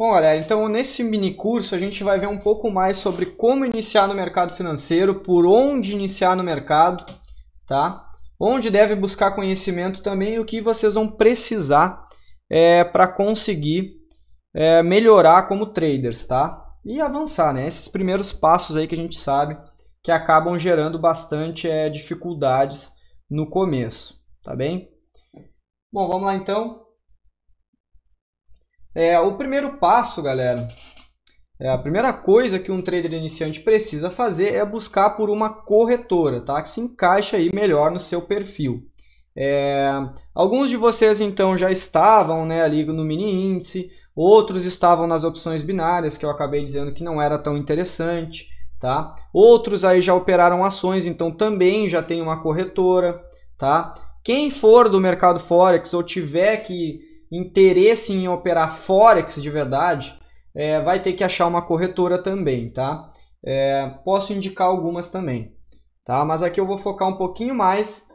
Bom, galera, então nesse mini curso a gente vai ver um pouco mais sobre como iniciar no mercado financeiro, por onde iniciar no mercado, tá? Onde deve buscar conhecimento também e o que vocês vão precisar para conseguir melhorar como traders, tá? E avançar, né? Esses primeiros passos aí que a gente sabe que acabam gerando bastante dificuldades no começo, tá bem? Bom, vamos lá então. O primeiro passo, galera, a primeira coisa que um trader iniciante precisa fazer é buscar por uma corretora, tá? Que se encaixe aí melhor no seu perfil. Alguns de vocês então já estavam, né, ali no mini índice, outros estavam nas opções binárias, que eu acabei dizendo que não era tão interessante, tá? Outros aí já operaram ações, então também já tem uma corretora, tá? Quem for do mercado Forex ou tiver interesse em operar Forex de verdade, vai ter que achar uma corretora também, tá? Posso indicar algumas também, tá? Mas aqui eu vou focar um pouquinho mais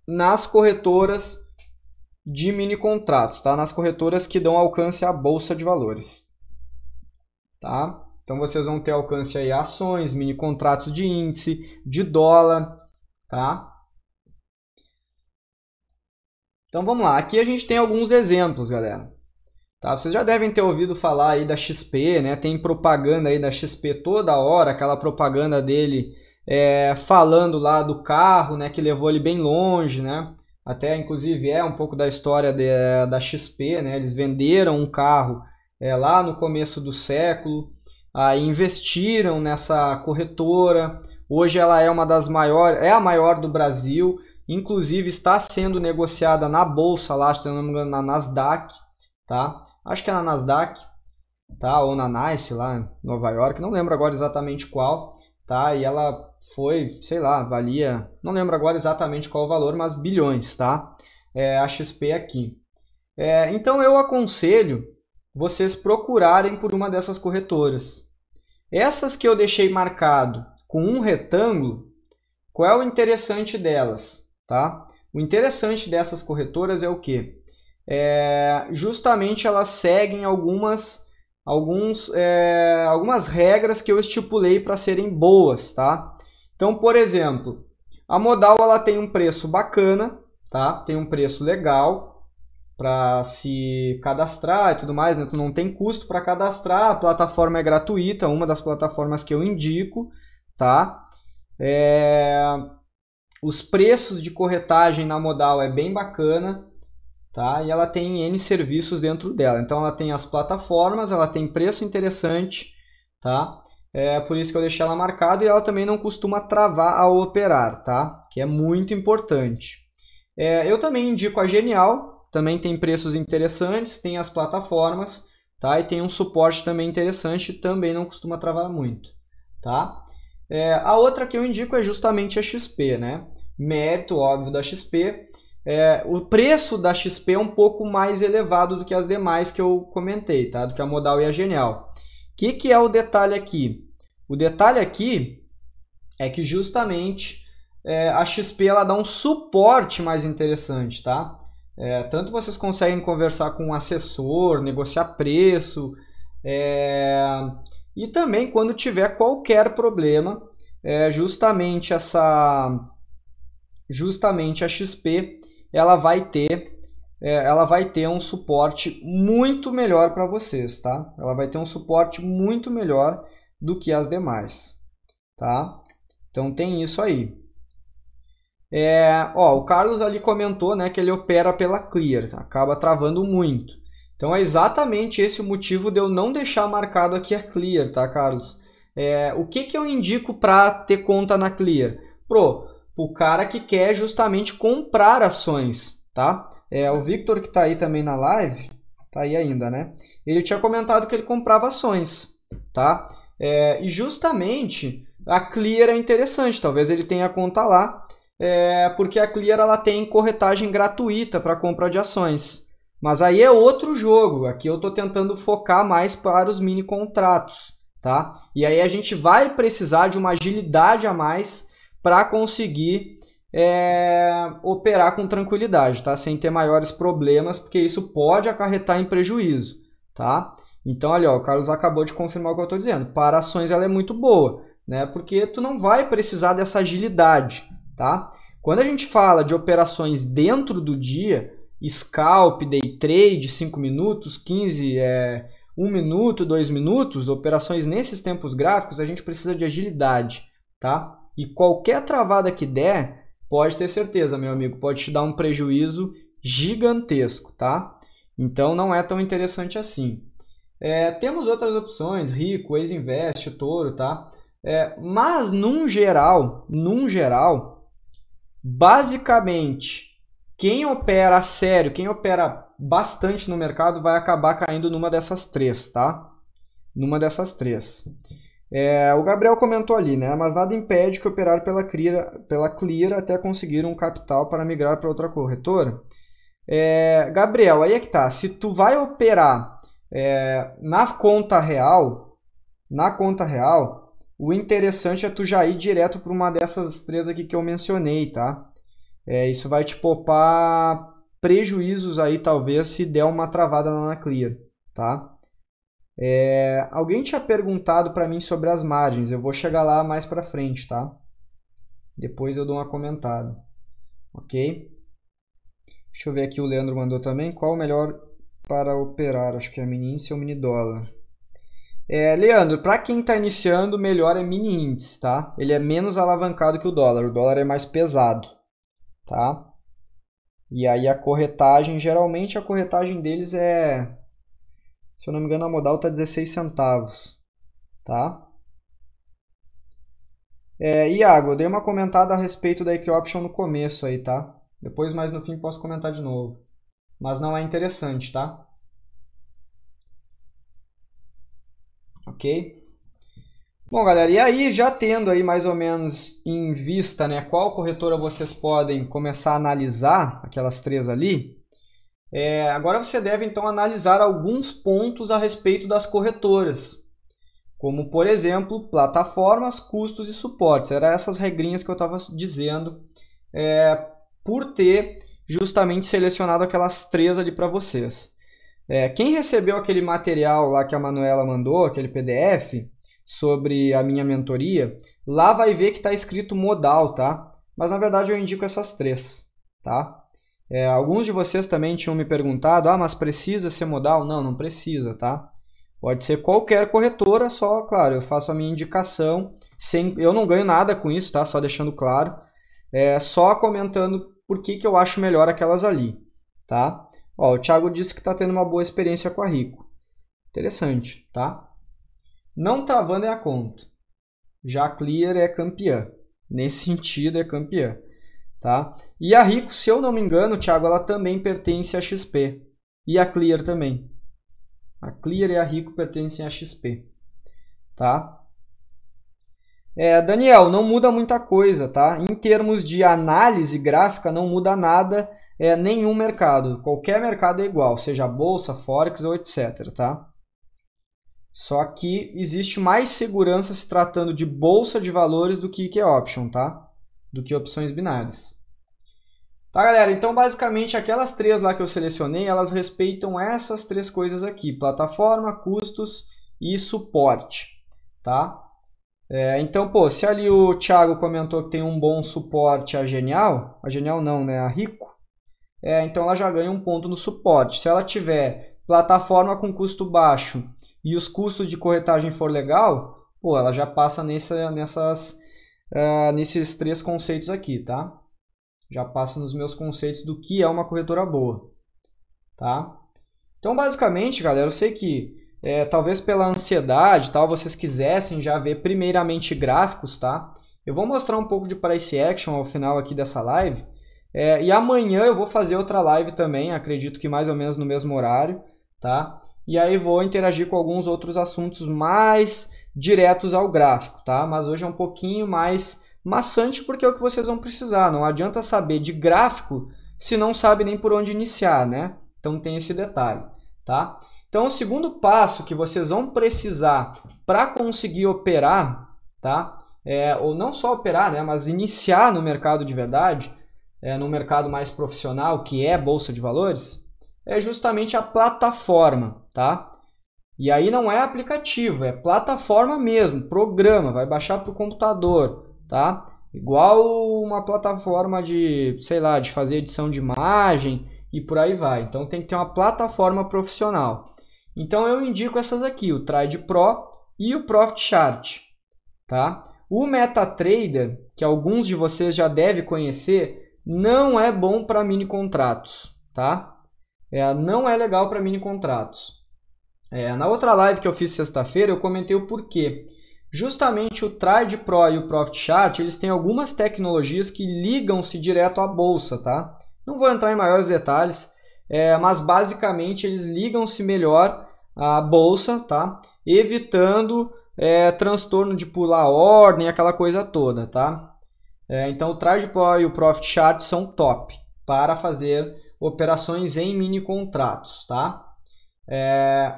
nas corretoras de mini contratos, tá? Nas corretoras que dão alcance à bolsa de valores, tá? Então vocês vão ter alcance aí a ações, mini contratos de índice, de dólar, tá? Então vamos lá, aqui a gente tem alguns exemplos, galera. Tá? Vocês já devem ter ouvido falar aí da XP, né? Tem propaganda aí da XP toda hora, aquela propaganda dele falando lá do carro, né? Que levou ele bem longe, né? Até inclusive um pouco da história da XP, né? Eles venderam um carro lá no começo do século, aí investiram nessa corretora. Hoje ela é uma das maiores, é a maior do Brasil. Inclusive está sendo negociada na bolsa lá, se não me engano, na Nasdaq, tá? Acho que é na Nasdaq, tá? Ou na NYSE lá em Nova York, não lembro agora exatamente qual, tá? E ela foi, sei lá, valia, não lembro agora exatamente qual o valor, mas bilhões, tá? A XP aqui. Então eu aconselho vocês procurarem por uma dessas corretoras. Essas que eu deixei marcado com um retângulo, qual é o interessante delas? Tá? O interessante dessas corretoras é o quê? Justamente elas seguem algumas regras que eu estipulei para serem boas, tá? Então, por exemplo, a Modal ela tem um preço bacana, tá? Tem um preço legal para se cadastrar e tudo mais, né? Tu não tem custo para cadastrar, a plataforma é gratuita, uma das plataformas que eu indico, tá? Os preços de corretagem na Modal é bem bacana, tá? E ela tem N serviços dentro dela. Então ela tem as plataformas, ela tem preço interessante, tá? Por isso que eu deixei ela marcada, e ela também não costuma travar ao operar, tá? Que é muito importante. Eu também indico a Genial, também tem preços interessantes, tem as plataformas, tá? E tem um suporte também interessante, também não costuma travar muito, tá? A outra que eu indico é justamente a XP, né? Mérito, óbvio, da XP. O preço da XP é um pouco mais elevado do que as demais que eu comentei, tá? Do que a Modal e a Genial. O que é o detalhe aqui? O detalhe aqui é que justamente a XP ela dá um suporte mais interessante, tá? Tanto vocês conseguem conversar com um assessor, negociar preço, e também quando tiver qualquer problema, justamente a XP ela vai ter um suporte muito melhor para vocês, tá? Ela vai ter um suporte muito melhor do que as demais, tá? Então tem isso aí. O Carlos ali comentou, né, que ele opera pela Clear, acaba travando muito. Então é exatamente esse o motivo de eu não deixar marcado aqui a Clear, tá, Carlos? O que eu indico para ter conta na Clear? O cara que quer justamente comprar ações, tá? O Victor, que está aí também na live, tá aí ainda, né? Ele tinha comentado que ele comprava ações, tá? E justamente a Clear é interessante, talvez ele tenha conta lá, porque a Clear ela tem corretagem gratuita para compra de ações. Mas aí é outro jogo, aqui eu estou tentando focar mais para os mini contratos, tá? E aí a gente vai precisar de uma agilidade a mais para conseguir operar com tranquilidade, tá? Sem ter maiores problemas, porque isso pode acarretar em prejuízo, tá? Então, ali, ó, o Carlos acabou de confirmar o que eu estou dizendo. Para ações ela é muito boa, né? Porque tu não vai precisar dessa agilidade, tá? Quando a gente fala de operações dentro do dia, scalp, day trade, 5 minutos, 15, 1 minuto, 2 minutos, operações nesses tempos gráficos, a gente precisa de agilidade, tá? E qualquer travada que der, pode ter certeza, meu amigo, pode te dar um prejuízo gigantesco, tá? Então não é tão interessante assim. Temos outras opções, Rico, Ex-Invest, Toro, tá? Mas num geral, basicamente, quem opera a sério, quem opera bastante no mercado vai acabar caindo numa dessas três, tá? Numa dessas três. O Gabriel comentou ali, né? Mas nada impede que operar pela Clear até conseguir um capital para migrar para outra corretora. Gabriel, aí é que tá. Se tu vai operar na conta real, o interessante é tu já ir direto para uma dessas três aqui que eu mencionei, tá? Isso vai te poupar prejuízos aí, talvez, se der uma travada na Clear, tá? Alguém tinha perguntado para mim sobre as margens. Eu vou chegar lá mais para frente, tá? Depois eu dou uma comentada, ok? Deixa eu ver aqui, o Leandro mandou também. Qual o melhor para operar? Acho que é mini índice ou mini dólar. Leandro, para quem está iniciando, o melhor é mini índice, tá? Ele é menos alavancado que o dólar é mais pesado, tá? E aí a corretagem, geralmente a corretagem deles se eu não me engano, a modal está 16 centavos, tá? Iago, eu dei uma comentada a respeito da Equioption no começo aí, tá? Depois, mais no fim, posso comentar de novo. Mas não é interessante, tá? Ok? Bom, galera, e aí, já tendo aí mais ou menos em vista, né, qual corretora vocês podem começar a analisar, aquelas três ali, agora você deve, então, analisar alguns pontos a respeito das corretoras. Como, por exemplo, plataformas, custos e suportes. Eram essas regrinhas que eu estava dizendo, por ter justamente selecionado aquelas três ali para vocês. Quem recebeu aquele material lá que a Manuela mandou, aquele PDF, sobre a minha mentoria, lá vai ver que está escrito modal, tá? Mas na verdade eu indico essas três, tá? Alguns de vocês também tinham me perguntado, mas precisa ser modal? Não, não precisa, tá? Pode ser qualquer corretora, só, claro, eu faço a minha indicação, eu não ganho nada com isso, tá? Só deixando claro, só comentando por que eu acho melhor aquelas ali, tá? Ó, o Thiago disse que está tendo uma boa experiência com a Rico. Interessante, tá? Não travando é a conta. Já a Clear é campeã. Nesse sentido é campeã, tá? E a Rico, se eu não me engano, Thiago, ela também pertence à XP. E a Clear também. A Clear e a Rico pertencem à XP, tá? Daniel, não muda muita coisa, tá? Em termos de análise gráfica, não muda nada, nenhum mercado. Qualquer mercado é igual, seja bolsa, forex ou etc, tá? Só que existe mais segurança se tratando de bolsa de valores do que option, tá? Do que opções binárias. Tá, galera? Então, basicamente, aquelas três lá que eu selecionei, elas respeitam essas três coisas aqui. Plataforma, custos e suporte, tá? Então, se ali o Thiago comentou que tem um bom suporte a Genial não, né? A Rico, então ela já ganha um ponto no suporte. Se ela tiver plataforma com custo baixo e os custos de corretagem for legal, ela já passa nesses três conceitos aqui, tá? Já passa nos meus conceitos do que é uma corretora boa, tá? Então, basicamente, galera, eu sei que talvez pela ansiedade, tal, vocês quisessem já ver primeiramente gráficos, tá? Eu vou mostrar um pouco de price action ao final aqui dessa live. E amanhã eu vou fazer outra live também, acredito que mais ou menos no mesmo horário, tá? E aí vou interagir com alguns outros assuntos mais diretos ao gráfico, tá? Mas hoje é um pouquinho mais maçante porque é o que vocês vão precisar. Não adianta saber de gráfico se não sabe nem por onde iniciar, né? Então tem esse detalhe, tá? Então o segundo passo que vocês vão precisar para conseguir operar, tá? Ou não só operar, né? Mas iniciar no mercado de verdade, no mercado mais profissional, que é Bolsa de Valores, é justamente a plataforma, tá? E aí não é aplicativo, é plataforma mesmo, programa, vai baixar para o computador, tá? Igual uma plataforma de, sei lá, de fazer edição de imagem e por aí vai. Então tem que ter uma plataforma profissional. Então eu indico essas aqui, o Trade Pro e o Profit Chart, tá? O MetaTrader, que alguns de vocês já devem conhecer, não é bom para mini contratos, tá? Não é legal para mini contratos. Na outra live que eu fiz sexta-feira, eu comentei o porquê. Justamente o Trade Pro e o Profit Chart, eles têm algumas tecnologias que ligam-se direto à bolsa, tá? Não vou entrar em maiores detalhes, mas basicamente eles ligam-se melhor à bolsa, tá? Evitando transtorno de pular ordem, aquela coisa toda, tá? Então o Trade Pro e o Profit Chart são top para fazer operações em mini contratos, tá?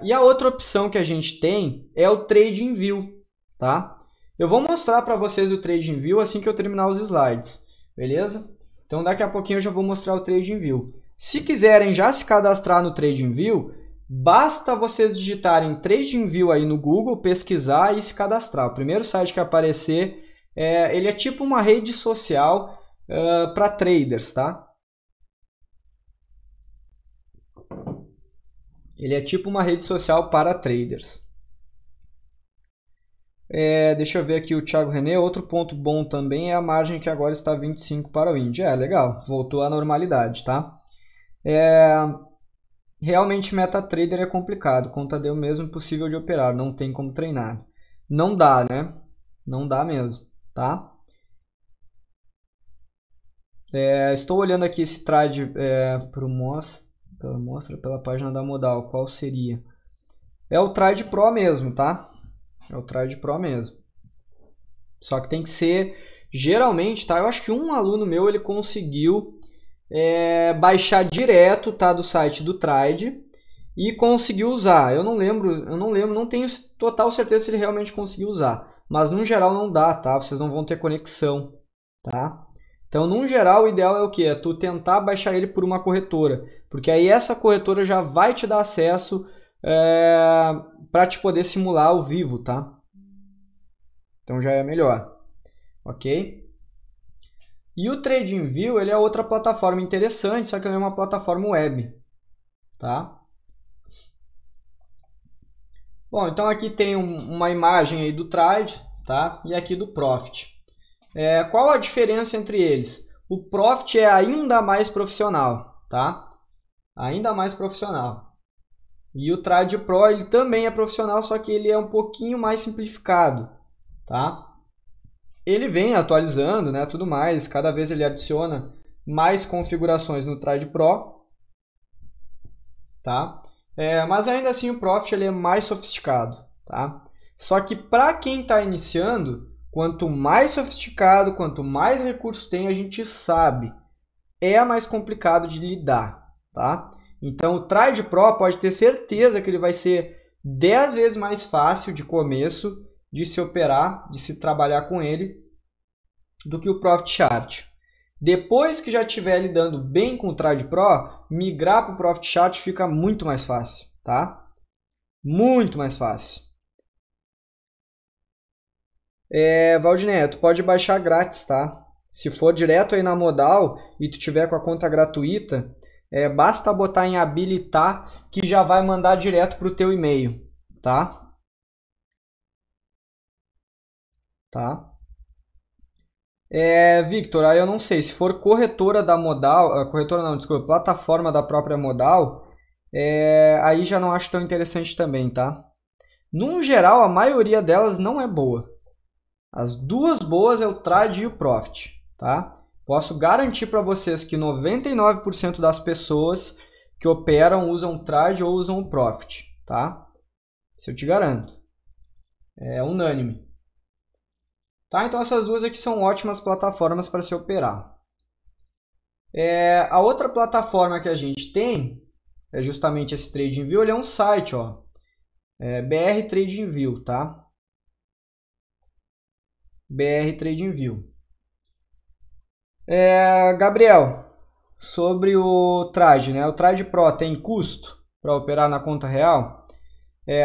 E a outra opção que a gente tem é o TradingView, tá? Eu vou mostrar para vocês o TradingView assim que eu terminar os slides, beleza? Então daqui a pouquinho eu já vou mostrar o TradingView. Se quiserem já se cadastrar no TradingView, basta vocês digitarem TradingView aí no Google, pesquisar e se cadastrar. O primeiro site que aparecer, ele é tipo uma rede social para traders, tá? Ele é tipo uma rede social para traders. Deixa eu ver aqui o Thiago René. Outro ponto bom também é a margem que agora está 25 para o índice. Legal. Voltou à normalidade, tá? Realmente MetaTrader é complicado. Conta deu mesmo impossível de operar. Não tem como treinar. Não dá, né? Não dá mesmo, tá? Estou olhando aqui esse trade mostra pela página da Modal. Qual seria? É o Trade Pro mesmo, tá? É o Trade Pro mesmo. Só que tem que ser, geralmente, tá? Eu acho que um aluno meu, ele conseguiu baixar direto, tá? Do site do Trade e conseguiu usar. Eu não lembro, não tenho total certeza se ele realmente conseguiu usar. Mas, no geral, não dá, tá? Vocês não vão ter conexão, tá? Então, no geral, o ideal é o quê? É tu tentar baixar ele por uma corretora. Porque aí essa corretora já vai te dar acesso para te poder simular ao vivo, tá? Então já é melhor, ok? E o TradingView, ele é outra plataforma interessante, só que ele é uma plataforma web, tá? Bom, então aqui tem uma imagem aí do Trade, tá? E aqui do Profit. Qual a diferença entre eles? O Profit é ainda mais profissional, tá? Ainda mais profissional. E o Trade Pro, ele também é profissional, só que ele é um pouquinho mais simplificado, tá? Ele vem atualizando, né, tudo mais, cada vez ele adiciona mais configurações no Trade Pro, tá? Mas ainda assim o Profit ele é mais sofisticado, tá? Só que para quem está iniciando, quanto mais sofisticado, quanto mais recursos tem, a gente sabe, é mais complicado de lidar, tá? Então o Trade Pro pode ter certeza que ele vai ser 10 vezes mais fácil de começo de se operar, de se trabalhar com ele, do que o Profit Chart. Depois que já estiver lidando bem com o Trade Pro, migrar para o Profit Chart fica muito mais fácil, tá? Muito mais fácil. Valdinei, tu pode baixar grátis, tá? Se for direto aí na Modal e tu tiver com a conta gratuita, basta botar em habilitar que já vai mandar direto para o teu e-mail, tá? Tá? Victor, aí eu não sei, se for corretora da Modal, corretora não, desculpa, plataforma da própria Modal, aí já não acho tão interessante também, tá? No geral, a maioria delas não é boa. As duas boas é o Trade e o Profit, tá? Posso garantir para vocês que 99% das pessoas que operam usam o Trade ou usam o Profit, tá? Isso eu te garanto. É unânime. Tá? Então essas duas aqui são ótimas plataformas para se operar. A outra plataforma que a gente tem é justamente esse TradingView. Ele é um site, ó, BR TradingView, tá? BR TradingView. Gabriel, sobre o Trade, né? O Trade Pro tem custo para operar na conta real?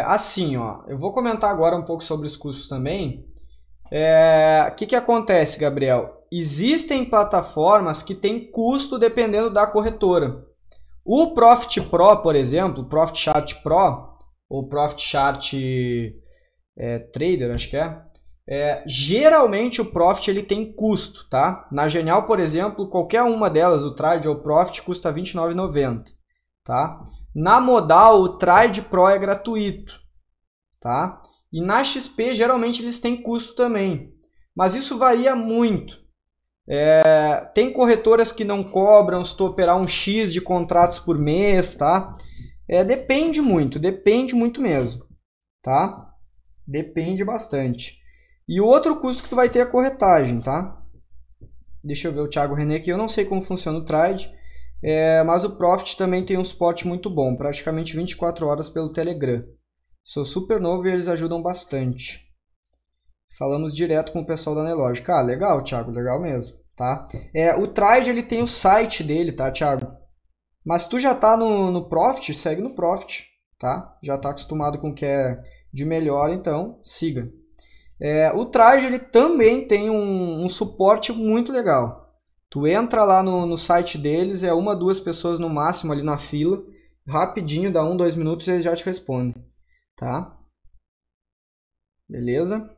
Assim, ó, eu vou comentar agora um pouco sobre os custos também. O que acontece, Gabriel? Existem plataformas que têm custo dependendo da corretora. O Profit Pro, por exemplo, o Profit Chart Pro, ou Profit Chart Trader, acho que geralmente o Profit ele tem custo, tá? Na Genial, por exemplo, qualquer uma delas, o Trade ou o Profit, custa R$ 29,90, tá? Na Modal, o Trade Pro é gratuito, tá? E na XP, geralmente eles têm custo também, mas isso varia muito. Tem corretoras que não cobram se tu operar um X de contratos por mês, tá? Depende muito mesmo, tá? Depende bastante. E o outro custo que tu vai ter é a corretagem, tá? Deixa eu ver o Thiago René aqui. Eu não sei como funciona o Trade, mas o Profit também tem um suporte muito bom, praticamente 24 horas pelo Telegram. Sou super novo e eles ajudam bastante. Falamos direto com o pessoal da Nelogic. Ah, legal, Thiago, legal mesmo, tá? O Trade ele tem o site dele, tá, Thiago? Mas se tu já tá no Profit, segue no Profit, tá? Já tá acostumado com o que é de melhor, então siga. O Trade ele também tem um suporte muito legal. Tu entra lá no site deles, uma, duas pessoas no máximo ali na fila, rapidinho, dá 1, 2 minutos e eles já te respondem, tá? Beleza?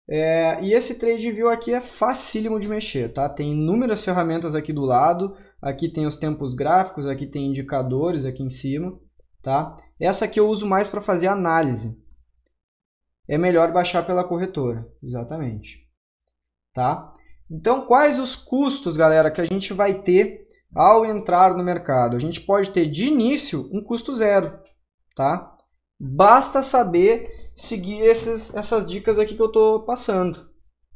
E esse TradingView aqui é facílimo de mexer, tá? Tem inúmeras ferramentas aqui do lado, aqui tem os tempos gráficos, aqui tem indicadores aqui em cima, tá? Essa aqui eu uso mais para fazer análise. É melhor baixar pela corretora, exatamente, tá? Então, quais os custos, galera, que a gente vai ter ao entrar no mercado? A gente pode ter de início um custo zero, tá? Basta saber seguir essas dicas aqui que eu estou passando,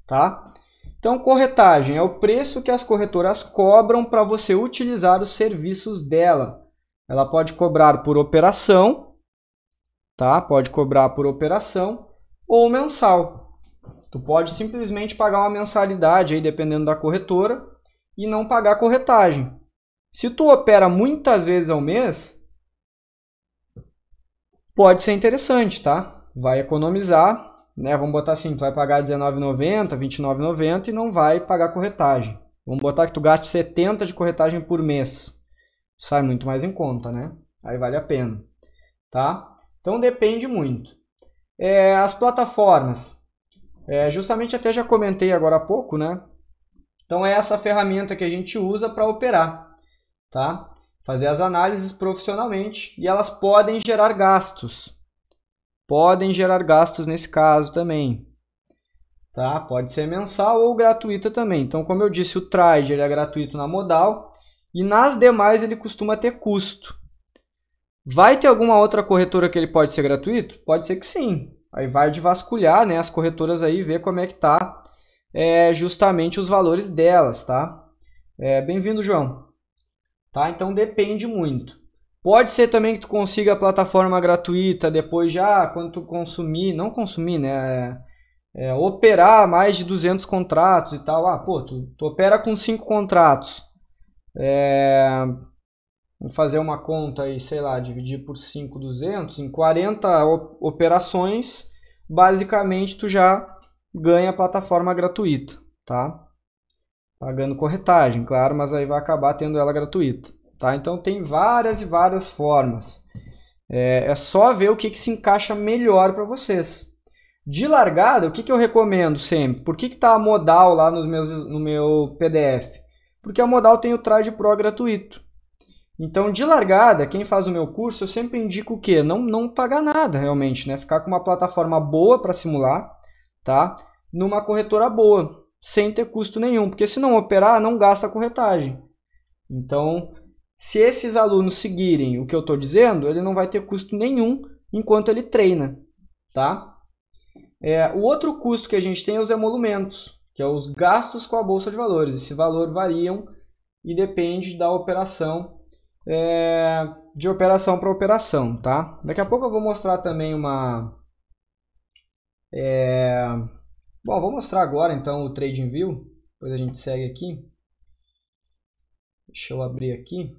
tá? Então, corretagem é o preço que as corretoras cobram para você utilizar os serviços dela. Ela pode cobrar por operação, tá? Pode cobrar por operação ou mensal. Tu pode simplesmente pagar uma mensalidade aí, dependendo da corretora, e não pagar corretagem. Se tu opera muitas vezes ao mês, pode ser interessante, tá? Vai economizar, né? Vamos botar assim, tu vai pagar R$19,90, R$29,90 e não vai pagar corretagem. Vamos botar que tu gaste 70 de corretagem por mês. Sai muito mais em conta, né? Aí vale a pena, tá? Então depende muito. As plataformas, justamente até já comentei agora há pouco, né? Então é essa ferramenta que a gente usa para operar, tá? Fazer as análises profissionalmente e elas podem gerar gastos. Podem gerar gastos nesse caso também, tá? Pode ser mensal ou gratuita também. Então, como eu disse, o Trade ele é gratuito na Modal e nas demais ele costuma ter custo. Vai ter alguma outra corretora que ele pode ser gratuito? Pode ser que sim. Aí vai de vasculhar, né, as corretoras aí, ver como é que tá justamente os valores delas, tá? Bem-vindo, João. Tá? Então depende muito. Pode ser também que tu consiga a plataforma gratuita depois já, quando tu consumir, não consumir, né? Operar mais de 200 contratos e tal. Ah, pô, tu opera com 5 contratos. Vamos fazer uma conta aí, sei lá, dividir por 5, 200, em 40 operações, basicamente tu já ganha a plataforma gratuita, tá? Pagando corretagem, claro, mas aí vai acabar tendo ela gratuita, tá? Então tem várias e várias formas. É só ver o que se encaixa melhor para vocês. De largada, o que eu recomendo sempre? Por que tá a Modal lá no meu PDF? Porque a Modal tem o Trade Pro gratuito. Então, de largada, quem faz o meu curso, eu sempre indico o quê? Não pagar nada, realmente, né? Ficar com uma plataforma boa para simular, tá? Numa corretora boa, sem ter custo nenhum. Porque se não operar, não gasta corretagem. Então, se esses alunos seguirem o que eu estou dizendo, ele não vai ter custo nenhum enquanto ele treina, tá? O outro custo que a gente tem é os emolumentos, que é os gastos com a Bolsa de Valores. Esse valor variam e depende da operação, de operação para operação, tá? Daqui a pouco eu vou mostrar também uma... Bom, vou mostrar agora então o TradingView, depois a gente segue aqui. Deixa eu abrir aqui.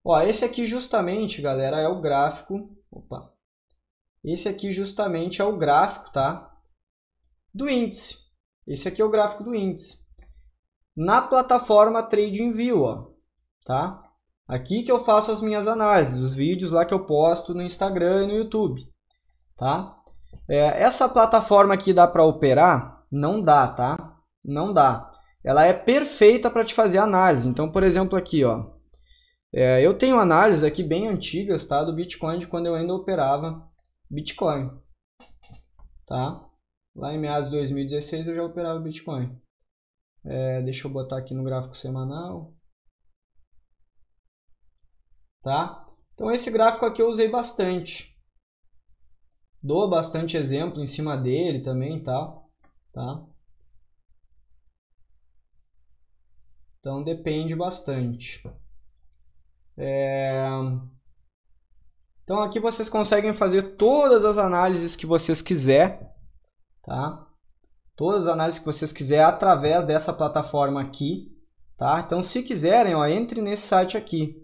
Ó, esse aqui justamente, galera, é o gráfico. Opa. Esse aqui justamente é o gráfico, tá? Do índice. Esse aqui é o gráfico do índice. Na plataforma TradingView, ó, tá? Aqui que eu faço as minhas análises, os vídeos lá que eu posto no Instagram e no YouTube, tá? Essa plataforma aqui dá para operar? Não dá, tá? Não dá. Ela é perfeita para te fazer análise. Então, por exemplo, aqui, ó, eu tenho análises aqui bem antigas, tá? Do Bitcoin de quando eu ainda operava Bitcoin, tá? Lá em meados de 2016 eu já operava Bitcoin. Deixa eu botar aqui no gráfico semanal, tá? Então esse gráfico aqui eu usei bastante. Dou bastante exemplo em cima dele também, tá? Então depende bastante. Então aqui vocês conseguem fazer todas as análises que vocês quiserem, tá? Todas as análises que vocês quiserem através dessa plataforma aqui, tá? Então se quiserem, ó, entre nesse site aqui,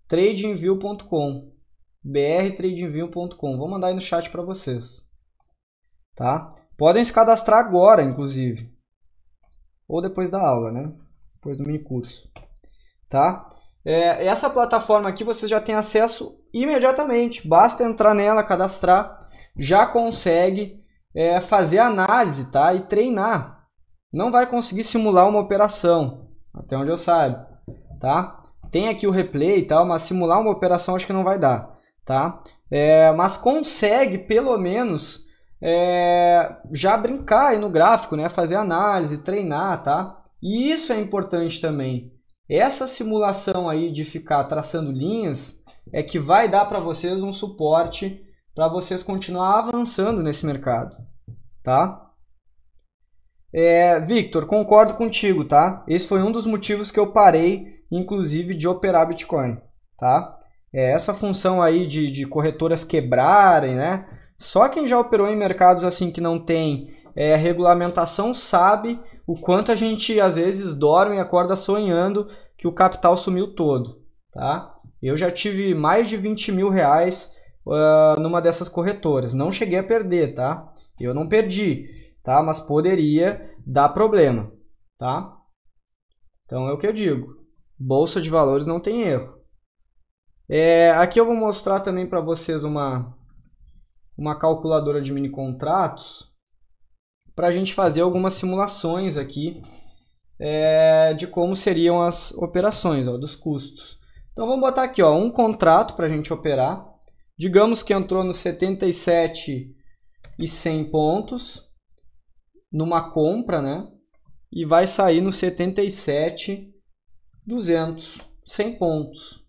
tradingview.com, brtradingview.com. Vou mandar aí no chat para vocês, tá? Podem se cadastrar agora, inclusive, ou depois da aula, né? Depois do mini curso, tá? Essa plataforma aqui você já tem acesso imediatamente. Basta entrar nela, cadastrar, já consegue fazer análise, tá? E treinar. Não vai conseguir simular uma operação, até onde eu saiba, tá? Tem aqui o replay e tal, mas simular uma operação acho que não vai dar, tá? Mas consegue pelo menos já brincar aí no gráfico, né? Fazer análise, treinar, tá? E isso é importante também. Essa simulação aí de ficar traçando linhas é que vai dar para vocês um suporte para vocês continuar avançando nesse mercado, tá? Victor, concordo contigo, tá? Esse foi um dos motivos que eu parei, inclusive, de operar Bitcoin, tá? Essa função aí de corretoras quebrarem, né? Só quem já operou em mercados assim que não tem regulamentação sabe o quanto a gente às vezes dorme e acorda sonhando que o capital sumiu todo, tá? Eu já tive mais de 20 mil reais numa dessas corretoras. Não cheguei a perder, tá? Eu não perdi, tá? Mas poderia dar problema, tá? Então é o que eu digo. Bolsa de valores não tem erro. Aqui eu vou mostrar também para vocês uma calculadora de mini contratos para a gente fazer algumas simulações aqui de como seriam as operações, ó, dos custos. Então vamos botar aqui, ó, um contrato para a gente operar. Digamos que entrou no 77.100 pontos numa compra, né? E vai sair no 77.200, 100 pontos,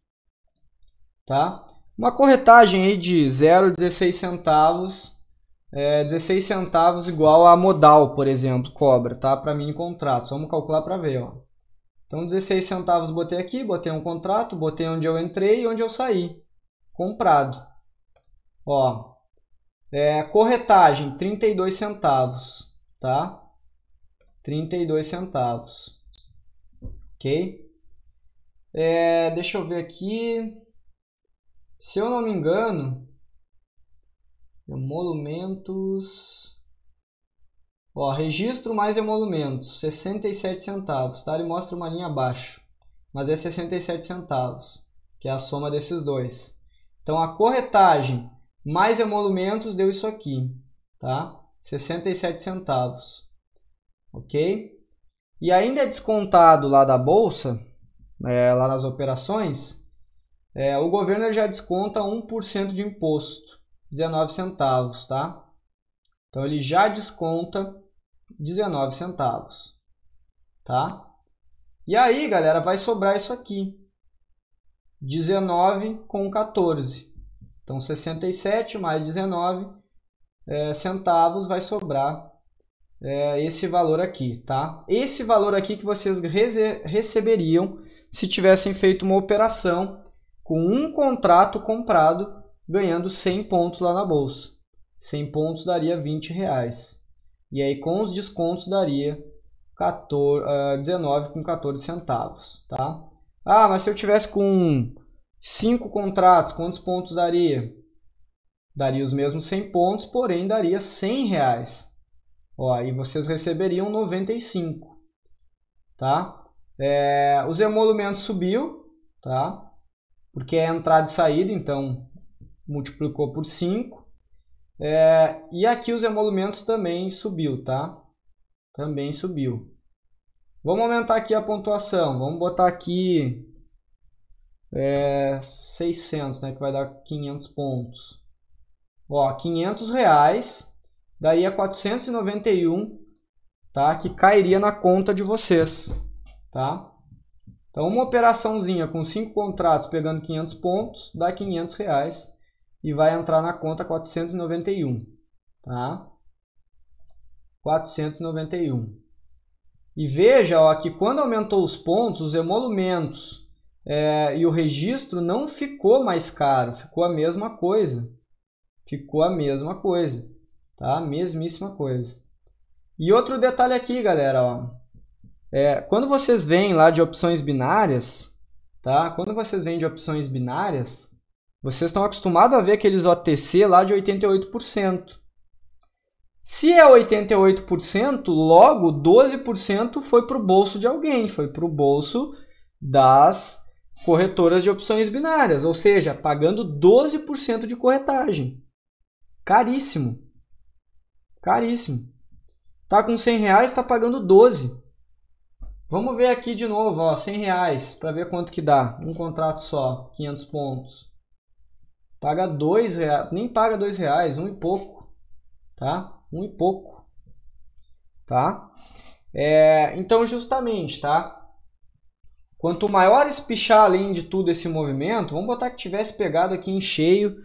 tá? Uma corretagem aí de 0,16 centavos, 16 centavos igual a Modal, por exemplo, cobra, tá? Para mini contratos. Vamos calcular para ver, ó. Então 16 centavos botei aqui, botei um contrato, botei onde eu entrei e onde eu saí. Comprado. Ó, corretagem 32 centavos, tá? 32 centavos. Ok? Deixa eu ver aqui. Se eu não me engano, emolumentos. Ó, registro mais emolumentos, 67 centavos, tá? Ele mostra uma linha abaixo, mas é 67 centavos, que é a soma desses dois. Então a corretagem mais emolumentos deu isso aqui, tá? 67 centavos. Ok? E ainda é descontado lá da bolsa, lá nas operações, o governo já desconta 1% de imposto, 19 centavos, tá? Então ele já desconta 19 centavos, tá? E aí, galera, vai sobrar isso aqui, 19 com 14. Então 67 mais 19 centavos vai sobrar esse valor aqui, tá? Esse valor aqui que vocês receberiam se tivessem feito uma operação com um contrato comprado ganhando 100 pontos lá na bolsa. 100 pontos daria 20 reais. E aí com os descontos daria 19 com 14 centavos, tá? Ah, mas se eu tivesse com 5 contratos, quantos pontos daria? Daria os mesmos 100 pontos, porém daria R$100. Ó, aí vocês receberiam 95, tá? Os emolumentos subiu, tá? Porque é entrada e saída, então multiplicou por 5. E aqui os emolumentos também subiu, tá? Também subiu. Vamos aumentar aqui a pontuação. Vamos botar aqui 600, né? Que vai dar 500 pontos. Ó, R$500 daria 491, tá? Que cairia na conta de vocês, tá? Então, uma operaçãozinha com 5 contratos pegando 500 pontos dá R$500 e vai entrar na conta 491, tá? 491. E veja, ó, que quando aumentou os pontos, os emolumentos e o registro não ficou mais caro, ficou a mesma coisa. Ficou a mesma coisa, tá? Mesmíssima coisa. E outro detalhe aqui, galera, ó. Quando vocês vêm lá de opções binárias, tá? Quando vocês vêm de opções binárias, vocês estão acostumados a ver aqueles OTC lá de 88%. Se é 88%, logo 12% foi para o bolso de alguém, foi para o bolso das corretoras de opções binárias, ou seja, pagando 12% de corretagem. Caríssimo. Caríssimo. Tá com R$100, está pagando 12. Vamos ver aqui de novo, ó, R$100 para ver quanto que dá. Um contrato só, 500 pontos. Paga R$2, nem paga R$2, um e pouco, tá? Um e pouco, tá? Então, justamente, tá? Quanto maior espichar além de tudo esse movimento, vamos botar que tivesse pegado aqui em cheio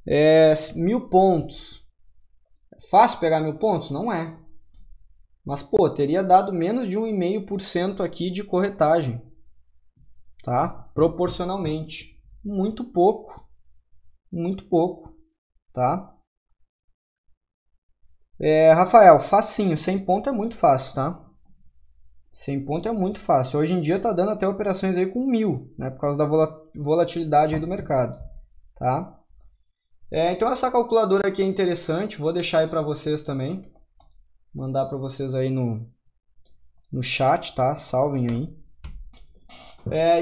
1.000 pontos. É fácil pegar 1.000 pontos? Não é. Mas, pô, teria dado menos de 1,5% aqui de corretagem, tá? Proporcionalmente. Muito pouco. Muito pouco, tá? Rafael, facinho. 100 pontos é muito fácil, tá? 100 pontos é muito fácil. Hoje em dia tá dando até operações aí com 1.000, né? Por causa da volatilidade aí do mercado, tá? Então essa calculadora aqui é interessante. Vou deixar aí para vocês também. Mandar para vocês aí no chat, tá? Salvem aí.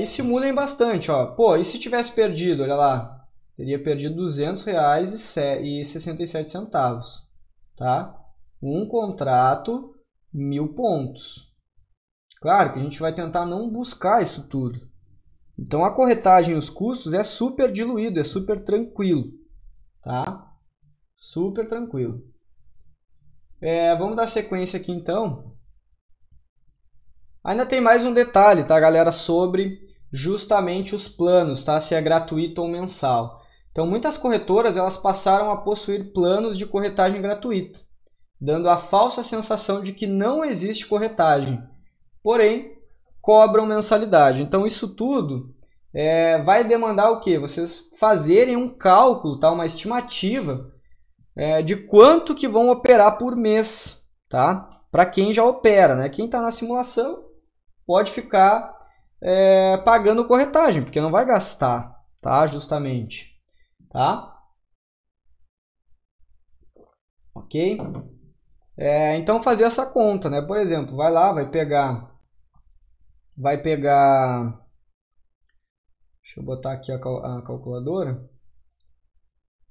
E simulem bastante, ó. Pô, e se tivesse perdido, olha lá. Teria perdido R$200,67, tá? Um contrato, 1.000 pontos. Claro que a gente vai tentar não buscar isso tudo. Então a corretagem e os custos é super diluído, é super tranquilo, tá? Super tranquilo. Vamos dar sequência aqui então. Ainda tem mais um detalhe, tá, galera, sobre justamente os planos, tá? Se é gratuito ou mensal. Então, muitas corretoras elas passaram a possuir planos de corretagem gratuita, dando a falsa sensação de que não existe corretagem, porém, cobram mensalidade. Então, isso tudo vai demandar o quê? Vocês fazerem um cálculo, tá? Uma estimativa de quanto que vão operar por mês, tá? Para quem já opera, né? Quem está na simulação pode ficar pagando corretagem, porque não vai gastar, tá? Justamente, tá? Ok? Então fazer essa conta, né? Por exemplo, vai lá, vai pegar, deixa eu botar aqui a calculadora.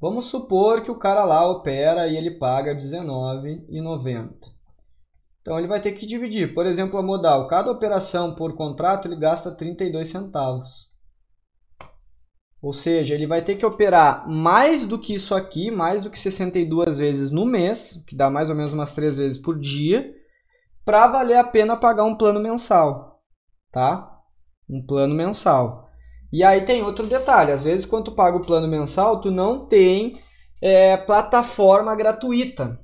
Vamos supor que o cara lá opera e ele paga R$19,90. Então ele vai ter que dividir. Por exemplo, a modal. Cada operação por contrato ele gasta 32 centavos. Ou seja, ele vai ter que operar mais do que isso aqui, mais do que 62 vezes no mês, que dá mais ou menos umas 3 vezes por dia, para valer a pena pagar um plano mensal, tá? Um plano mensal. E aí tem outro detalhe, às vezes quando tu paga o plano mensal, tu não tem plataforma gratuita.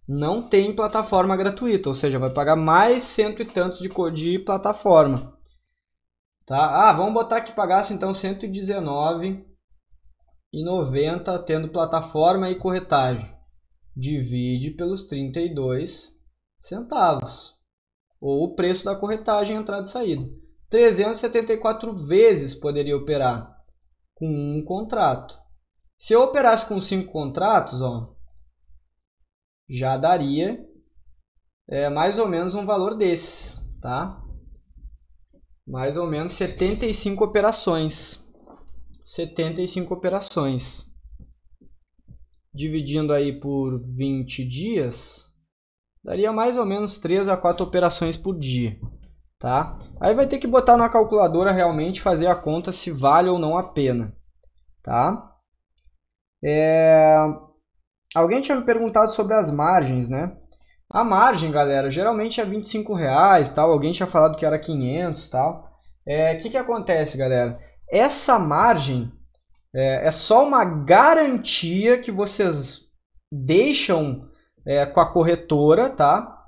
Não tem plataforma gratuita, ou seja, vai pagar mais cento e tantos de plataforma. Tá? Vamos botar que pagasse então R$119,90 tendo plataforma e corretagem. Divide pelos 32 centavos. Ou o preço da corretagem, entrada e saída. 374 vezes poderia operar. com um contrato. Se eu operasse com 5 contratos, ó, já daria mais ou menos um valor desses, tá? Mais ou menos 75 operações. 75 operações. Dividindo aí por 20 dias, daria mais ou menos 3 a 4 operações por dia, tá? Aí vai ter que botar na calculadora realmente, fazer a conta se vale ou não a pena, tá? Alguém tinha me perguntado sobre as margens, né? A margem, galera, geralmente é R$25, tal. Alguém tinha falado que era 500, tal. Que acontece, galera? Essa margem é só uma garantia que vocês deixam com a corretora, tá?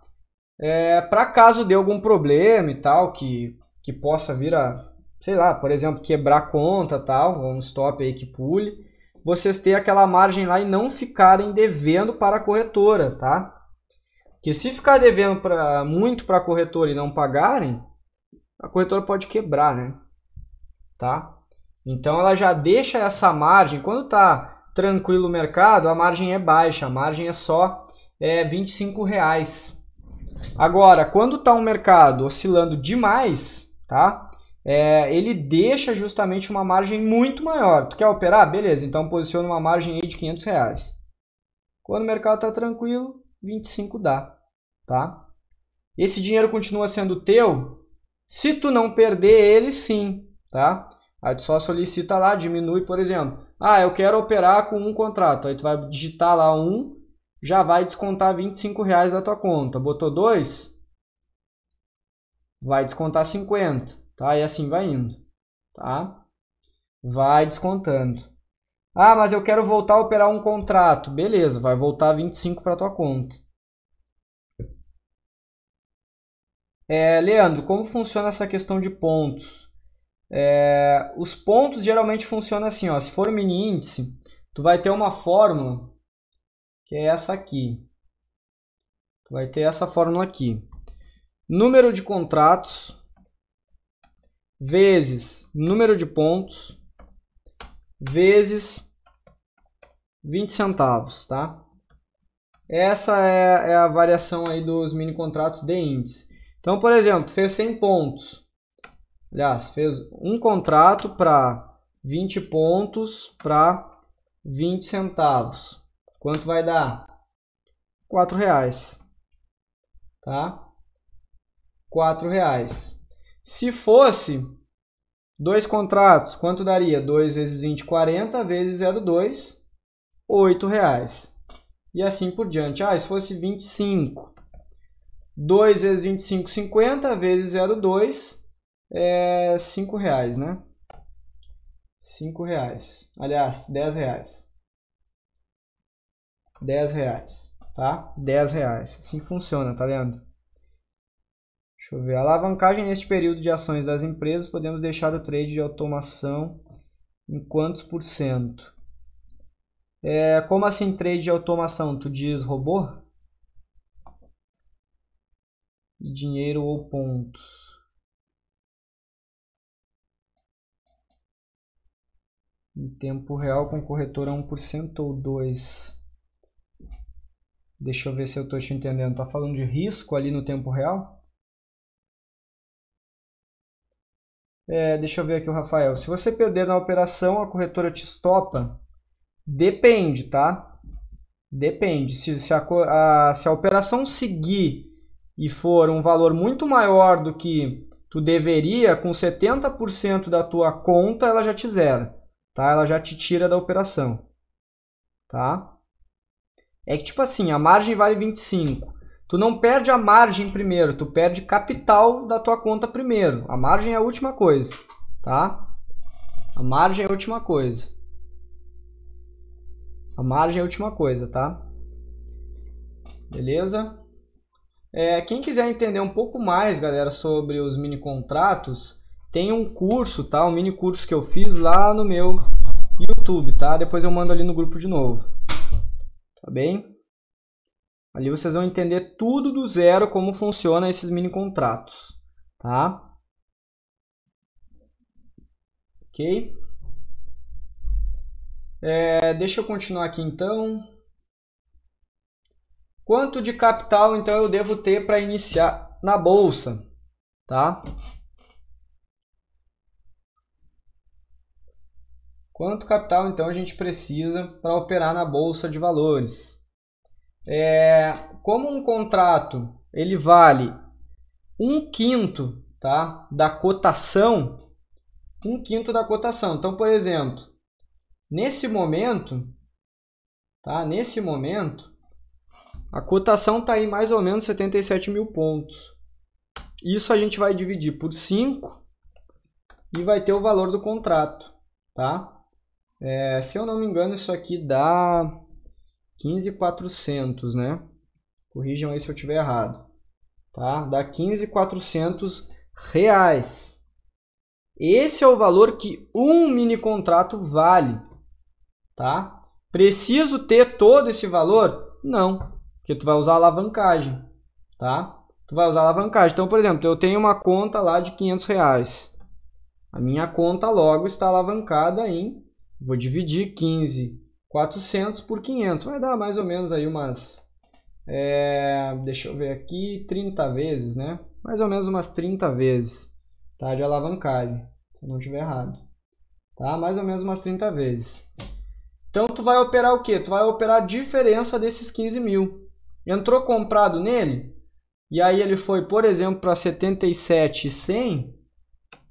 Para caso dê algum problema e tal, que possa vir a, sei lá, por exemplo, quebrar a conta, tal, um stop aí que pule, vocês terem aquela margem lá e não ficarem devendo para a corretora, tá? Porque se ficar devendo muito para a corretora e não pagarem, a corretora pode quebrar, né? Tá? Então ela já deixa essa margem. Quando está tranquilo o mercado, a margem é baixa, a margem é só R$25. Agora, quando está um mercado oscilando demais, tá? Ele deixa justamente uma margem muito maior. Tu quer operar? Beleza, então posiciona uma margem aí de R$500. Quando o mercado está tranquilo, 25 dá, tá? Esse dinheiro continua sendo teu se tu não perder ele, sim, tá? Aí tu só solicita lá, diminui, por exemplo. Eu quero operar com um contrato. Aí tu vai digitar lá um, já vai descontar R$25 da tua conta. Botou 2, vai descontar 50, tá? E assim vai indo, tá? Vai descontando. Mas eu quero voltar a operar um contrato. Beleza, vai voltar 25 para tua conta. Leandro, como funciona essa questão de pontos? Os pontos geralmente funcionam assim, ó. Se for mini índice, tu vai ter uma fórmula que é essa aqui. Tu vai ter essa fórmula aqui. Número de contratos vezes número de pontos vezes 20 centavos, tá? Essa é a variação aí dos mini contratos de índice. Então, por exemplo, fez 100 pontos. Aliás, fez um contrato para 20 pontos para 20 centavos. Quanto vai dar? R$4. Tá? R$4. Se fosse 2 contratos, quanto daria? 2 vezes 20, 40, vezes 0,2, R$8. E assim por diante. Se fosse 25, 2 vezes 25, 50, vezes 0,2, R$5, né? R$5. Aliás, R$10. R$10, tá? R$10. Assim que funciona, tá, Leandro? Deixa eu ver. Alavancagem neste período de ações das empresas, podemos deixar o trade de automação em quantos por cento? Como assim trade de automação? Tu diz robô? E dinheiro ou pontos? Em tempo real com corretora 1% ou 2%? Deixa eu ver se eu estou te entendendo. Tá falando de risco ali no tempo real? Deixa eu ver aqui o Rafael. Se você perder na operação, a corretora te estopa? Depende, tá? Depende. Se a operação seguir e for um valor muito maior do que tu deveria, com 70% da tua conta, ela já te zera, tá? Ela já te tira da operação, tá? É que tipo assim, a margem vale 25. Tu não perde a margem primeiro, tu perde capital da tua conta primeiro. A margem é a última coisa, tá? A margem é a última coisa. A margem é a última coisa, tá? Beleza? Quem quiser entender um pouco mais, galera, sobre os mini contratos, tem um curso, tá? Um mini curso que eu fiz lá no meu YouTube, tá? Depois eu mando ali no grupo de novo. Tá bem? Ali vocês vão entender tudo do zero, como funciona esses mini contratos, tá? Ok? Deixa eu continuar aqui então. Quanto de capital então eu devo ter para iniciar na bolsa, tá? Quanto capital então a gente precisa para operar na bolsa de valores? Como um contrato ele vale 1/5, tá, da cotação, 1/5 da cotação. Então, por exemplo, nesse momento, tá, a cotação está aí mais ou menos 77 mil pontos. Isso a gente vai dividir por 5 e vai ter o valor do contrato, tá? Se eu não me engano, isso aqui dá 15.400, né? Corrijam aí se eu estiver errado. Tá? Dá 15.400 reais. Esse é o valor que um mini contrato vale. Tá? Preciso ter todo esse valor? Não, porque tu vai usar alavancagem. Tá? Tu vai usar alavancagem. Então, por exemplo, eu tenho uma conta lá de 500 reais. A minha conta logo está alavancada em... Vou dividir 15.400 por 500. Vai dar mais ou menos aí umas... deixa eu ver aqui, 30 vezes, né? Mais ou menos umas 30 vezes, tá? De alavancagem, se eu não estiver errado. Tá? Mais ou menos umas 30 vezes. Então, tu vai operar o quê? Tu vai operar a diferença desses 15 mil. Entrou comprado nele, e aí ele foi, por exemplo, para 77.100,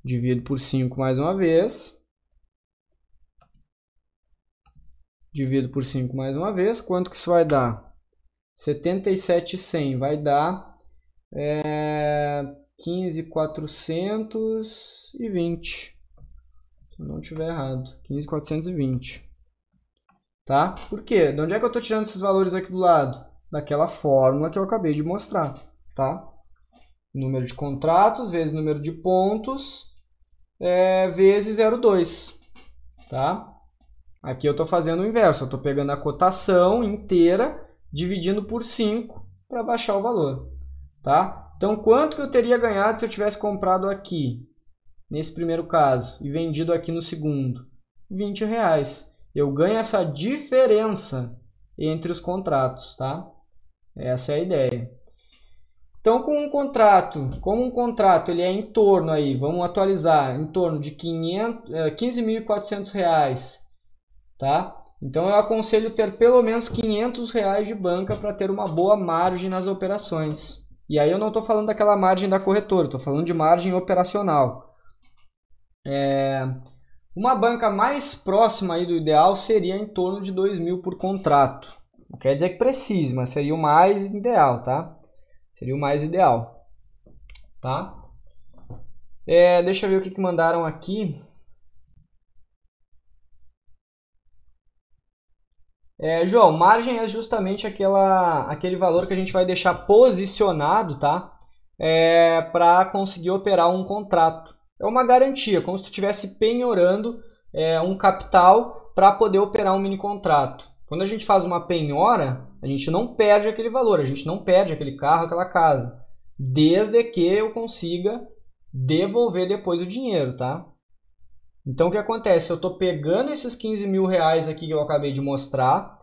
divido por 5 mais uma vez. Divido por 5 mais uma vez. Quanto que isso vai dar? 77.100 vai dar 15.420. Se eu não estiver errado. 15.420. Tá? Por quê? De onde é que eu estou tirando esses valores aqui do lado? Daquela fórmula que eu acabei de mostrar. Tá? Número de contratos vezes número de pontos vezes 0,2. Tá? Aqui eu estou fazendo o inverso. Eu estou pegando a cotação inteira, dividindo por 5 para baixar o valor. Tá? Então, quanto que eu teria ganhado se eu tivesse comprado aqui, nesse primeiro caso, e vendido aqui no segundo? 20 reais. Eu ganho essa diferença entre os contratos. Tá? Essa é a ideia. Então, como um contrato ele é em torno, aí, vamos atualizar, em torno de 15.400 reais. Tá? Então eu aconselho ter pelo menos 500 reais de banca para ter uma boa margem nas operações. E aí eu não estou falando daquela margem da corretora, estou falando de margem operacional. Uma banca mais próxima aí do ideal seria em torno de 2.000 por contrato. Não quer dizer que precise, mas seria o mais ideal, tá? Seria o mais ideal. Tá? Deixa eu ver o que mandaram aqui. João, margem é justamente aquele valor que a gente vai deixar posicionado, tá? Para conseguir operar um contrato. É uma garantia, como se tu estivesse penhorando um capital para poder operar um mini contrato. Quando a gente faz uma penhora, a gente não perde aquele valor, a gente não perde aquele carro, aquela casa, desde que eu consiga devolver depois o dinheiro, tá? Então, o que acontece? Eu estou pegando esses 15 mil reais aqui que eu acabei de mostrar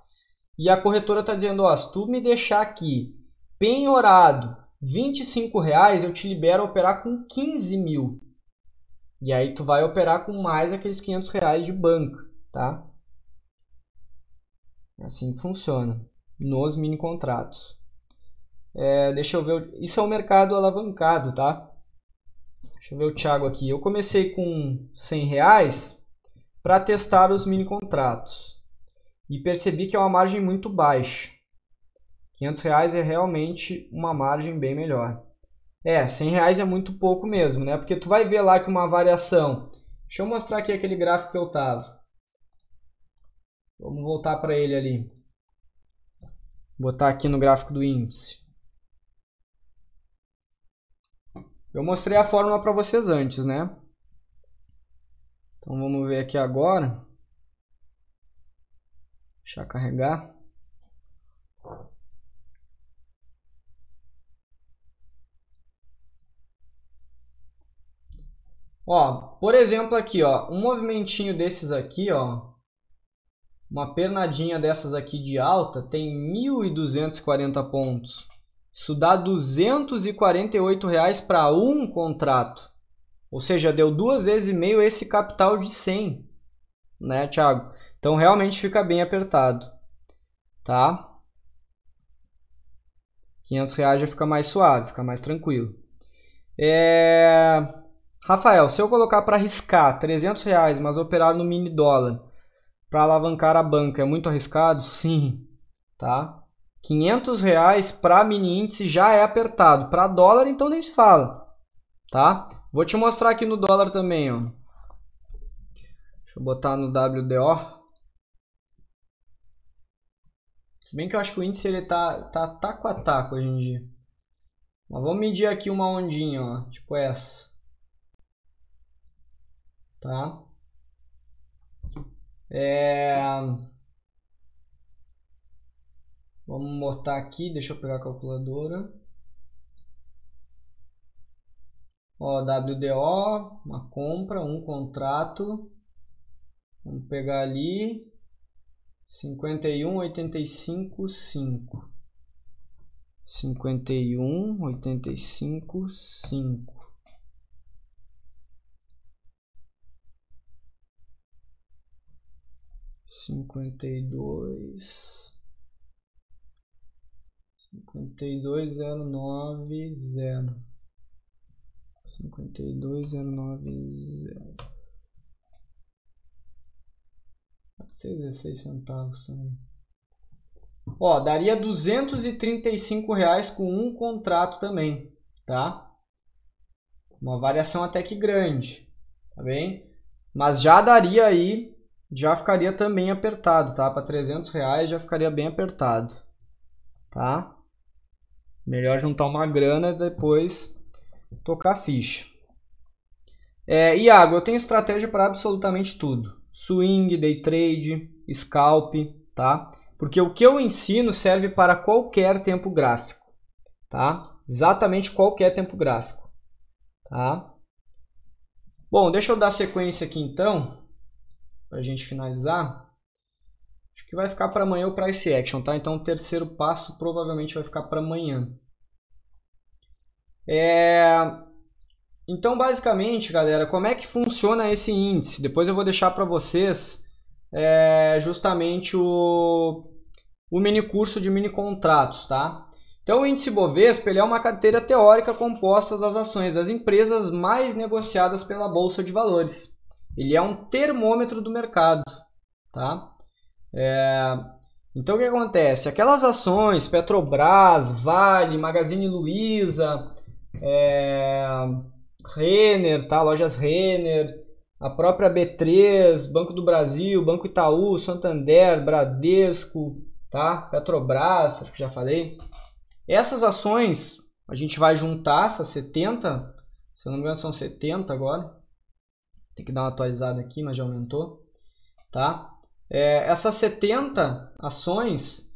e a corretora está dizendo, ó, se tu me deixar aqui penhorado 25 reais, eu te libero a operar com 15 mil. E aí tu vai operar com mais aqueles 500 reais de banco, tá? É assim que funciona nos mini contratos. Deixa eu ver, isso é o mercado alavancado, tá? Deixa eu ver o Thiago aqui. Eu comecei com 100 reais para testar os mini contratos e percebi que é uma margem muito baixa. 500 reais é realmente uma margem bem melhor. 100 reais é muito pouco mesmo, né? Porque tu vai ver lá que uma variação... Deixa eu mostrar aqui aquele gráfico que eu tava. Vamos voltar para ele ali. Botar aqui no gráfico do índice. Eu mostrei a fórmula para vocês antes, né? Então vamos ver aqui agora. Deixa eu carregar. Ó, por exemplo aqui, ó, um movimentinho desses aqui, ó, uma pernadinha dessas aqui de alta, tem 1.240 pontos. Isso dá R$ 248 para um contrato. Ou seja, deu 2 vezes e meio esse capital de 100, né, Thiago? Então realmente fica bem apertado, tá? R$500 já fica mais suave, fica mais tranquilo. Rafael, se eu colocar para arriscar R$300, mas operar no mini dólar para alavancar a banca, é muito arriscado? Sim, tá? R$500 para mini índice já é apertado. Para dólar, então nem se fala, tá? Vou te mostrar aqui no dólar também, ó. Deixa eu botar no WDO. Se bem que eu acho que o índice ele tá taco a taco hoje em dia. Mas vamos medir aqui uma ondinha, ó, tipo essa. Tá? Vamos botar aqui, deixa eu pegar a calculadora. Ó, WDO, uma compra, um contrato. Vamos pegar ali 51,85,5. 51,85,5. 52,090. 52,090. 16 centavos também. Ó, daria R$235 com um contrato também, tá? Uma variação até que grande, tá bem? Mas já daria aí, já ficaria também apertado, tá? Para R$300 já ficaria bem apertado, tá? Melhor juntar uma grana e depois tocar a ficha. Iago, eu tenho estratégia para absolutamente tudo. Swing, day trade, scalp, tá? Porque o que eu ensino serve para qualquer tempo gráfico, tá? Exatamente qualquer tempo gráfico, tá? Bom, deixa eu dar sequência aqui então, para a gente finalizar. Acho que vai ficar para amanhã o price action, tá? Então o terceiro passo provavelmente vai ficar para amanhã. Então, basicamente, galera, como é que funciona esse índice? Depois eu vou deixar para vocês justamente o mini curso de mini contratos, tá? Então, o índice Bovespa ele é uma carteira teórica composta das ações das empresas mais negociadas pela Bolsa de Valores. Ele é um termômetro do mercado, tá? Então, o que acontece? Aquelas ações, Petrobras, Vale, Magazine Luiza, Renner, tá? Lojas Renner, a própria B3, Banco do Brasil, Banco Itaú, Santander, Bradesco, tá? Petrobras, acho que já falei. Essas ações, a gente vai juntar essas 70, se eu não me engano são 70 agora. Tem que dar uma atualizada aqui, mas já aumentou, tá? Essas 70 ações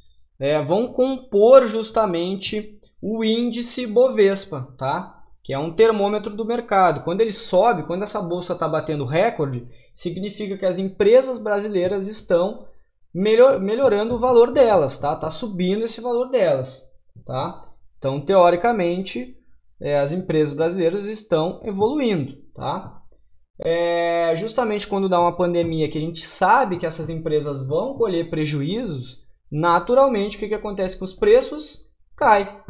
vão compor justamente o índice Bovespa, tá? Que é um termômetro do mercado. Quando ele sobe, quando essa bolsa está batendo recorde, significa que as empresas brasileiras estão melhorando o valor delas, tá? Tá subindo esse valor delas, tá? Então, teoricamente, as empresas brasileiras estão evoluindo, tá? Justamente quando dá uma pandemia que a gente sabe que essas empresas vão colher prejuízos, naturalmente o que acontece com os preços? Cai.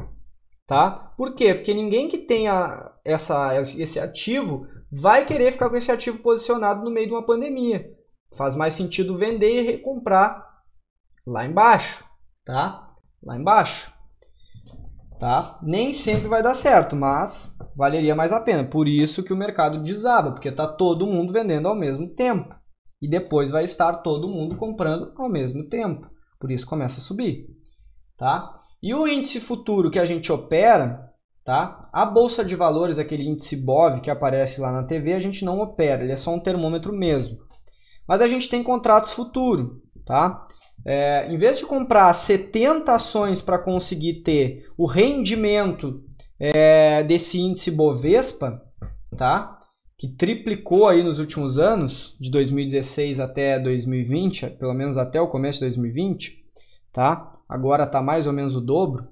Tá? Por quê? Porque ninguém que tenha esse ativo vai querer ficar com esse ativo posicionado no meio de uma pandemia. Faz mais sentido vender e recomprar lá embaixo, tá? Lá embaixo, tá? Nem sempre vai dar certo, mas valeria mais a pena. Por isso que o mercado desaba, porque está todo mundo vendendo ao mesmo tempo. E depois vai estar todo mundo comprando ao mesmo tempo. Por isso começa a subir, tá? E o índice futuro que a gente opera, tá? A Bolsa de Valores, aquele índice BOV que aparece lá na TV, a gente não opera, ele é só um termômetro mesmo. Mas a gente tem contratos futuro, tá? Em vez de comprar 70 ações para conseguir ter o rendimento desse índice Bovespa, tá? que triplicou aí nos últimos anos, de 2016 até 2020, pelo menos até o começo de 2020, tá? Agora está mais ou menos o dobro.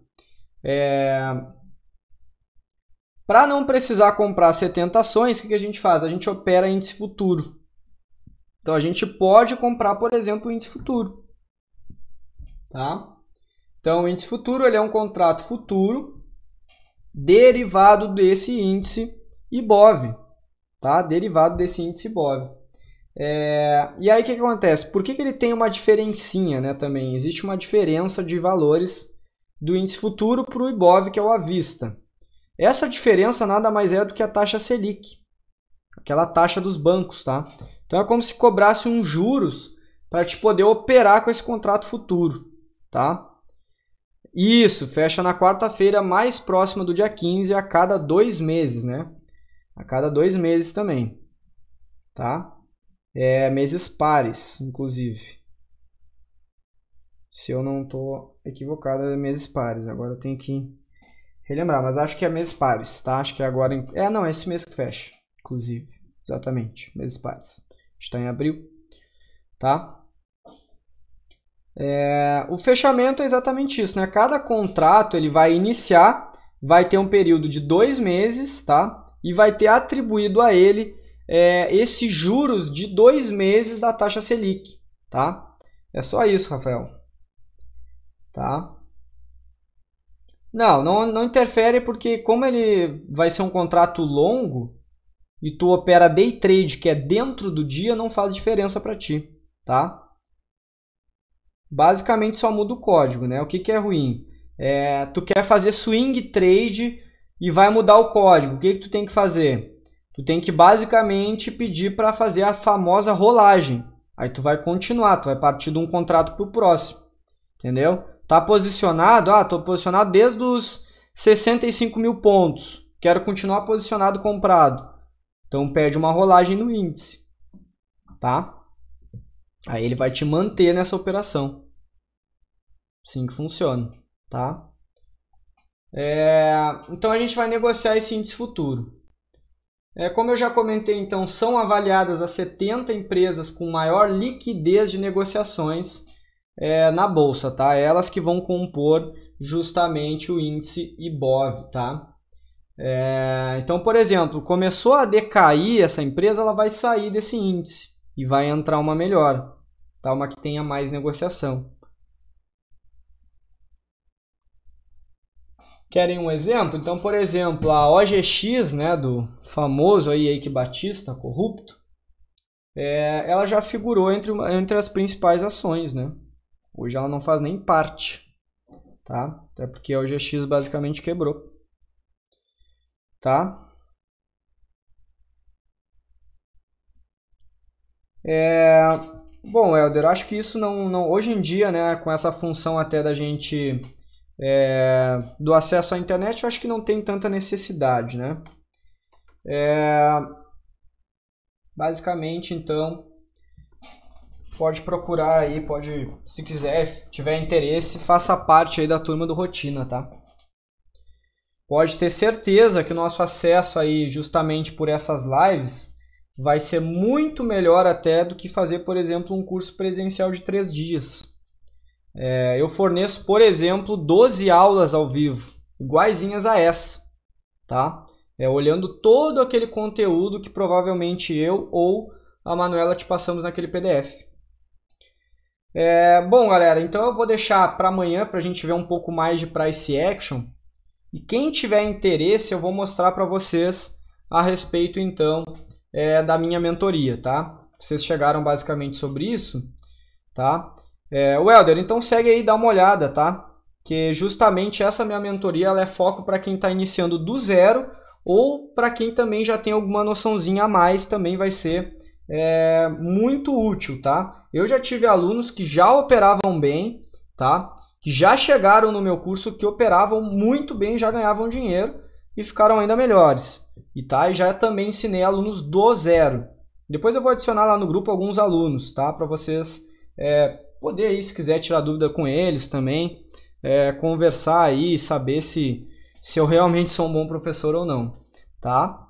Para não precisar comprar 70 ações, o que a gente faz? A gente opera índice futuro. Então, a gente pode comprar, por exemplo, o índice futuro. Tá? Então, o índice futuro ele é um contrato futuro derivado desse índice IBOV. Tá? Derivado desse índice IBOV. E aí, o que acontece? Por que ele tem uma diferencinha, né, também? Existe uma diferença de valores do índice futuro para o IBOV, que é o à vista. Essa diferença nada mais é do que a taxa Selic, aquela taxa dos bancos, tá? Então é como se cobrasse uns juros para te poder operar com esse contrato futuro, tá? Isso, fecha na quarta-feira mais próxima do dia 15 a cada 2 meses, né? A cada 2 meses também, tá? Meses pares, inclusive. Se eu não estou equivocado, é meses pares. Agora eu tenho que relembrar, mas acho que é meses pares, tá? Acho que é agora... não, é esse mês que fecha, inclusive. Exatamente, meses pares. Está em abril, tá? O fechamento é exatamente isso, né? Cada contrato ele vai iniciar, vai ter um período de 2 meses, tá? E vai ter atribuído a ele esses juros de 2 meses da taxa Selic, tá? É só isso, Rafael. Tá? Não interfere porque como ele vai ser um contrato longo e tu opera day trade, que é dentro do dia, não faz diferença para ti, tá? Basicamente só muda o código, né? O que é ruim? Tu quer fazer swing trade e vai mudar o código. O que tu tem que fazer? Tu tem que basicamente pedir para fazer a famosa rolagem. Aí tu vai continuar, tu vai partir de um contrato para o próximo, entendeu? Tá posicionado, estou posicionado desde os 65 mil pontos. Quero continuar posicionado comprado. Então pede uma rolagem no índice, tá? Aí ele vai te manter nessa operação. Assim que funciona, tá? Então a gente vai negociar esse índice futuro. Como eu já comentei, então, são avaliadas as 70 empresas com maior liquidez de negociações na bolsa, tá? Elas que vão compor justamente o índice IBOV, tá? Então, por exemplo, começou a decair essa empresa, ela vai sair desse índice e vai entrar uma melhor, tá? Uma que tenha mais negociação. Querem um exemplo? Então, por exemplo, a OGX, né, do famoso aí Eike Batista, corrupto, ela já figurou entre as principais ações, né? Hoje ela não faz nem parte, tá? Até porque a OGX basicamente quebrou, tá? Bom, Helder, acho que isso não hoje em dia, né, com essa função até da gente do acesso à internet, eu acho que não tem tanta necessidade, né? Basicamente, então, pode procurar aí, se quiser, tiver interesse, faça parte aí da turma do Rotina, tá? Pode ter certeza que o nosso acesso aí, justamente por essas lives, vai ser muito melhor até do que fazer, por exemplo, um curso presencial de 3 dias. Eu forneço, por exemplo, 12 aulas ao vivo, iguaizinhas a essa, tá? Olhando todo aquele conteúdo que provavelmente eu ou a Manuela te passamos naquele PDF. Bom, galera, então eu vou deixar para amanhã para a gente ver um pouco mais de price action. E quem tiver interesse, eu vou mostrar para vocês a respeito, então, da minha mentoria, tá? Vocês chegaram basicamente sobre isso, tá? Welder, então segue aí e dá uma olhada, tá? Que justamente essa minha mentoria ela é foco para quem está iniciando do zero ou para quem também já tem alguma noçãozinha a mais, também vai ser muito útil, tá? Eu já tive alunos que já operavam bem, tá? Que já chegaram no meu curso, que operavam muito bem, já ganhavam dinheiro e ficaram ainda melhores. E já também ensinei alunos do zero. Depois eu vou adicionar lá no grupo alguns alunos, tá? Para vocês poder aí, se quiser tirar dúvida com eles também, conversar aí, saber se eu realmente sou um bom professor ou não, tá?